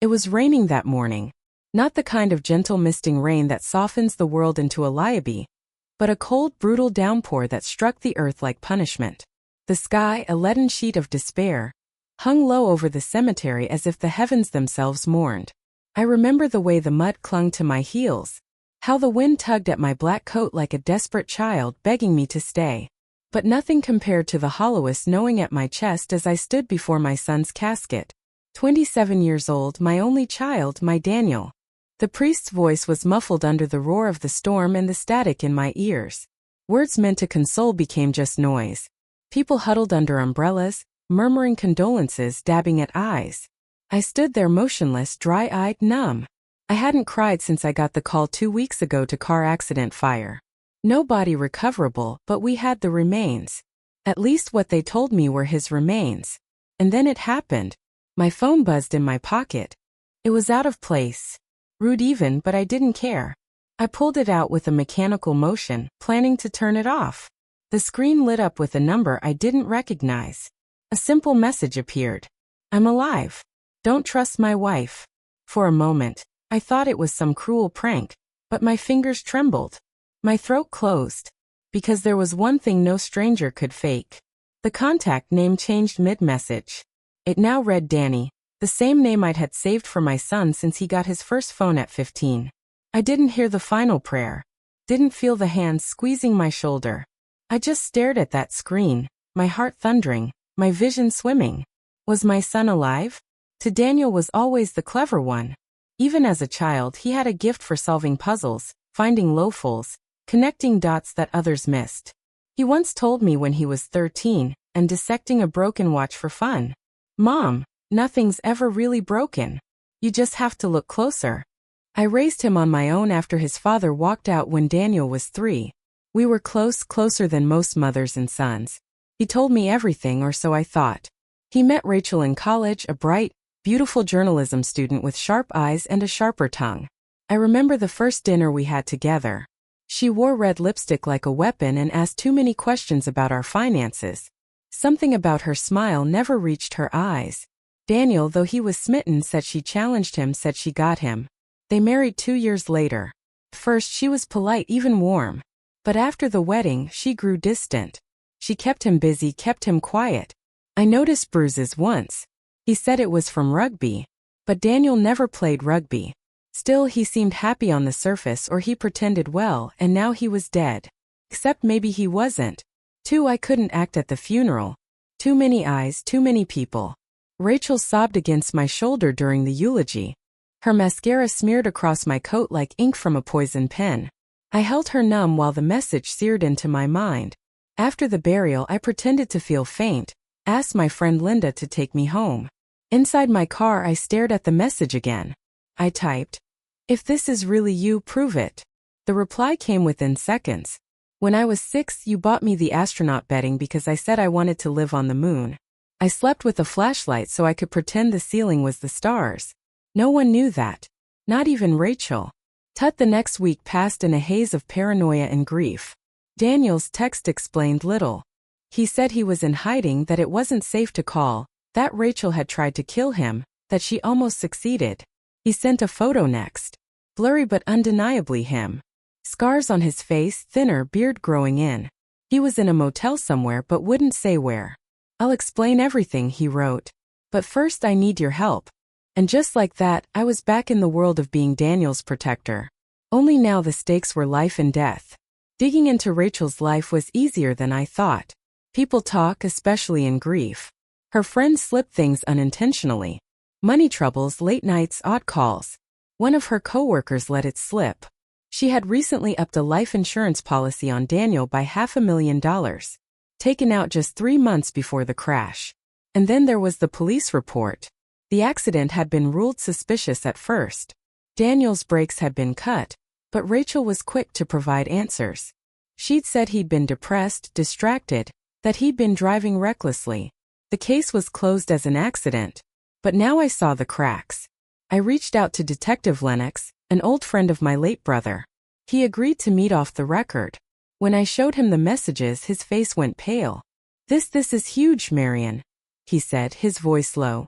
It was raining that morning. Not the kind of gentle misting rain that softens the world into a lullaby, but a cold, brutal downpour that struck the earth like punishment. The sky, a leaden sheet of despair, hung low over the cemetery as if the heavens themselves mourned. I remember the way the mud clung to my heels, how the wind tugged at my black coat like a desperate child begging me to stay. But nothing compared to the hollowest knowing at my chest as I stood before my son's casket. 27 years old, my only child, my Daniel. The priest's voice was muffled under the roar of the storm and the static in my ears. Words meant to console became just noise. People huddled under umbrellas, murmuring condolences, dabbing at eyes. I stood there motionless, dry-eyed, numb. I hadn't cried since I got the call 2 weeks ago to car accident fire. No body recoverable, but we had the remains. At least what they told me were his remains. And then it happened. My phone buzzed in my pocket. It was out of place. Rude even, but I didn't care. I pulled it out with a mechanical motion, planning to turn it off. The screen lit up with a number I didn't recognize. A simple message appeared. I'm alive. Don't trust my wife. For a moment, I thought it was some cruel prank, but my fingers trembled. My throat closed. Because there was one thing no stranger could fake. The contact name changed mid-message. It now read Danny, the same name I'd had saved for my son since he got his first phone at 15. I didn't hear the final prayer. Didn't feel the hands squeezing my shoulder. I just stared at that screen, my heart thundering, my vision swimming. Was my son alive? To Daniel was always the clever one. Even as a child, he had a gift for solving puzzles, finding loopholes, connecting dots that others missed. He once told me when he was 13, and dissecting a broken watch for fun. Mom, nothing's ever really broken. You just have to look closer. I raised him on my own after his father walked out when Daniel was 3. We were closer than most mothers and sons. He told me everything, or so I thought. He met Rachel in college, a bright, beautiful journalism student with sharp eyes and a sharper tongue. I remember the first dinner we had together. She wore red lipstick like a weapon and asked too many questions about our finances. Something about her smile never reached her eyes. Daniel, though he was smitten, said she challenged him, said she got him. They married 2 years later. First she was polite, even warm. But after the wedding, she grew distant. She kept him busy, kept him quiet. I noticed bruises once. He said it was from rugby. But Daniel never played rugby. Still, he seemed happy on the surface, or he pretended well, and now he was dead. Except maybe he wasn't. I couldn't act at the funeral. Too many eyes, too many people. Rachel sobbed against my shoulder during the eulogy. Her mascara smeared across my coat like ink from a poison pen. I held her numb while the message seared into my mind. After the burial, I pretended to feel faint, asked my friend Linda to take me home. Inside my car, I stared at the message again. I typed, "If this is really you, prove it." The reply came within seconds. "When I was 6, you bought me the astronaut bedding because I said I wanted to live on the moon. I slept with a flashlight so I could pretend the ceiling was the stars. No one knew that. Not even Rachel." The next week passed in a haze of paranoia and grief. Daniel's text explained little. He said he was in hiding, that it wasn't safe to call, that Rachel had tried to kill him, that she almost succeeded. He sent a photo next. Blurry but undeniably him. Scars on his face, thinner, beard growing in. He was in a motel somewhere but wouldn't say where. "I'll explain everything," he wrote. "But first I need your help." And just like that, I was back in the world of being Daniel's protector. Only now the stakes were life and death. Digging into Rachel's life was easier than I thought. People talk, especially in grief. Her friends slip things unintentionally. Money troubles, late nights, odd calls. One of her coworkers let it slip. She had recently upped a life insurance policy on Daniel by $500,000. Taken out just 3 months before the crash. And then there was the police report. The accident had been ruled suspicious at first. Daniel's brakes had been cut, but Rachel was quick to provide answers. She'd said he'd been depressed, distracted, that he'd been driving recklessly. The case was closed as an accident. But now I saw the cracks. I reached out to Detective Lennox, an old friend of my late brother. He agreed to meet off the record. When I showed him the messages, his face went pale. This is huge, Marion," he said, his voice low.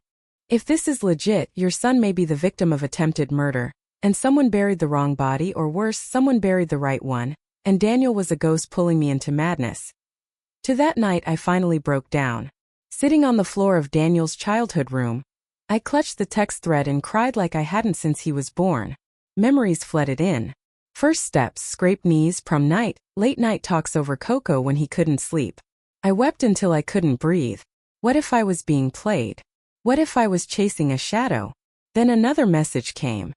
If this is legit, your son may be the victim of attempted murder, and someone buried the wrong body, or worse, someone buried the right one, and Daniel was a ghost pulling me into madness. To that night I finally broke down. Sitting on the floor of Daniel's childhood room, I clutched the text thread and cried like I hadn't since he was born. Memories flooded in. First steps, scraped knees, prom night, late night talks over cocoa when he couldn't sleep. I wept until I couldn't breathe. What if I was being played? What if I was chasing a shadow? Then another message came.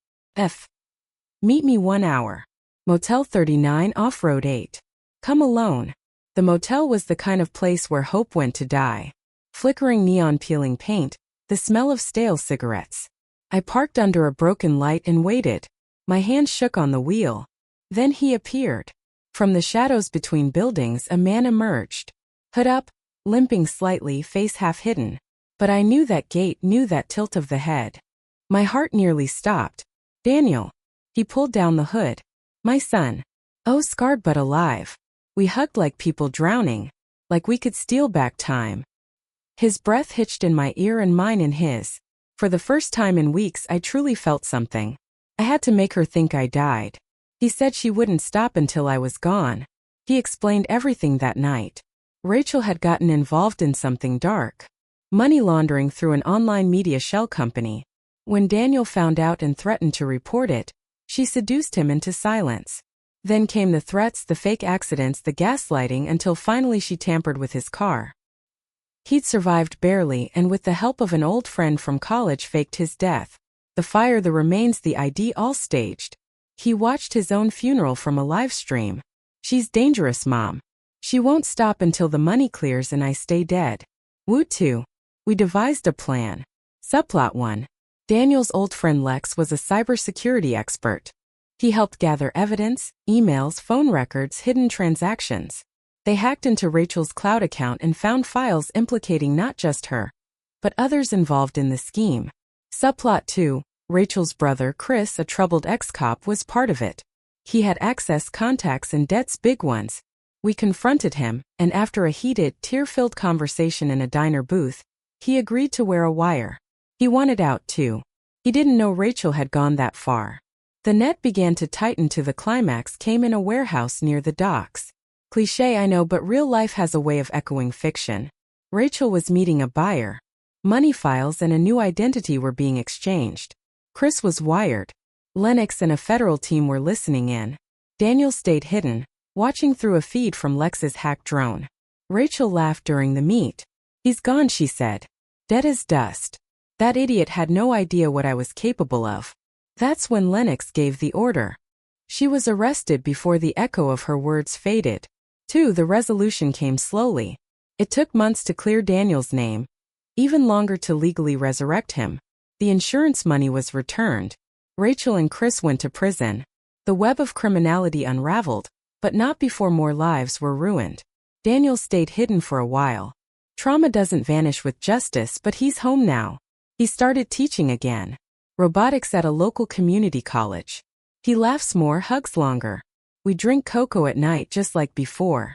Meet me 1 hour. Motel 39 off Road 8. Come alone. The motel was the kind of place where hope went to die. Flickering neon, peeling paint, the smell of stale cigarettes. I parked under a broken light and waited. My hands shook on the wheel. Then he appeared. From the shadows between buildings, a man emerged. Hood up, limping slightly, face half hidden. But I knew that gait, knew that tilt of the head. My heart nearly stopped. Daniel. He pulled down the hood. My son. Oh, scarred but alive. We hugged like people drowning. Like we could steal back time. His breath hitched in my ear and mine in his. For the first time in weeks I truly felt something. I had to make her think I died. He said she wouldn't stop until I was gone. He explained everything that night. Rachel had gotten involved in something dark. Money laundering through an online media shell company. When Daniel found out and threatened to report it, she seduced him into silence. Then came the threats, the fake accidents, the gaslighting, until finally she tampered with his car. He'd survived barely, and with the help of an old friend from college faked his death. The fire, the remains, the ID, all staged. He watched his own funeral from a live stream. She's dangerous, Mom. She won't stop until the money clears and I stay dead. Woo 2. We devised a plan. Subplot 1. Daniel's old friend Lex was a cybersecurity expert. He helped gather evidence, emails, phone records, hidden transactions. They hacked into Rachel's cloud account and found files implicating not just her, but others involved in the scheme. Subplot 2. Rachel's brother, Chris, a troubled ex-cop, was part of it. He had access, contacts, and debts, big ones. We confronted him, and after a heated, tear-filled conversation in a diner booth, he agreed to wear a wire. He wanted out too. He didn't know Rachel had gone that far. The net began to tighten to the climax came in a warehouse near the docks. Cliché, I know, but real life has a way of echoing fiction. Rachel was meeting a buyer. Money files and a new identity were being exchanged. Chris was wired. Lennox and a federal team were listening in. Daniel stayed hidden, watching through a feed from Lex's hacked drone. Rachel laughed during the meet. He's gone, she said. Dead as dust. That idiot had no idea what I was capable of. That's when Lennox gave the order. She was arrested before the echo of her words faded. 2. The resolution came slowly. It took months to clear Daniel's name, even longer to legally resurrect him. The insurance money was returned. Rachel and Chris went to prison. The web of criminality unraveled, but not before more lives were ruined. Daniel stayed hidden for a while. Trauma doesn't vanish with justice, but he's home now. He started teaching again. Robotics at a local community college. He laughs more, hugs longer. We drink cocoa at night just like before.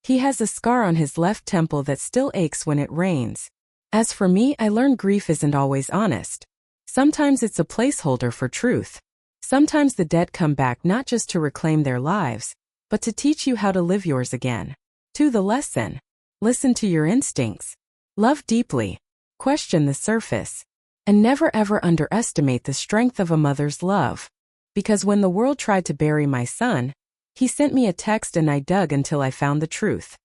He has a scar on his left temple that still aches when it rains. As for me, I learned grief isn't always honest. Sometimes it's a placeholder for truth. Sometimes the dead come back not just to reclaim their lives, but to teach you how to live yours again. 2. The lesson. Listen to your instincts. Love deeply. Question the surface. And never ever underestimate the strength of a mother's love. Because when the world tried to bury my son, he sent me a text and I dug until I found the truth.